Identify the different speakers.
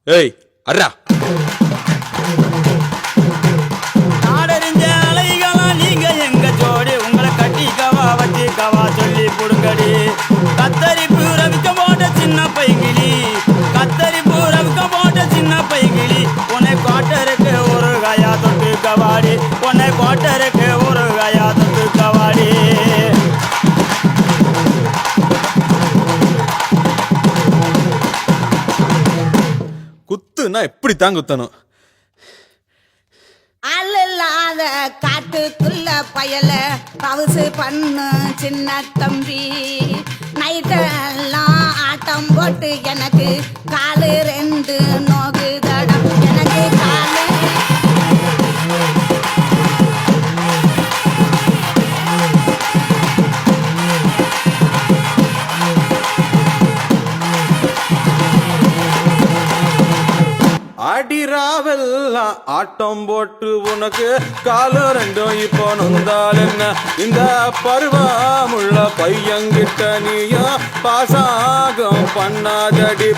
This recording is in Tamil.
Speaker 1: ஏய் அர்ரா
Speaker 2: நாடறிஞ்ச அலைகளா நீங்க எங்க ஜோடி உங்களை கட்டிக்கவா வச்சிக்கவா சொல்லி புடுங்கடி கத்தரி பூரவிக்க போட்ட சின்ன பைகிளி கத்தரி பூரவிக்க போட்ட சின்ன பைகிளி உன்னை கோட்டருக்கு ஒரு காயா தொட்டு கவாடி உன்னை கோட்டருக்கு ஒரு காயா தொட்டு கவாடி
Speaker 1: குத்துனா இப்படித்தான் குத்தணும்.
Speaker 3: அல்லாத காட்டுக்குள்ள பயல பவுசு பண்ணு சின்ன தம்பி நைட்டெல்லாம் ஆட்டம் போட்டு எனக்கு காலு ரெண்டு நோகுதடா எனக்கு காலு
Speaker 1: அடிராவெல்லாம் ஆட்டம் போட்டு உனக்கு காலம் ரெண்டும் இப்போ நொந்தால் என்ன இந்த பருவமுள்ள பையங்கிட்ட நீயும் பாசாகம் பண்ணாதடி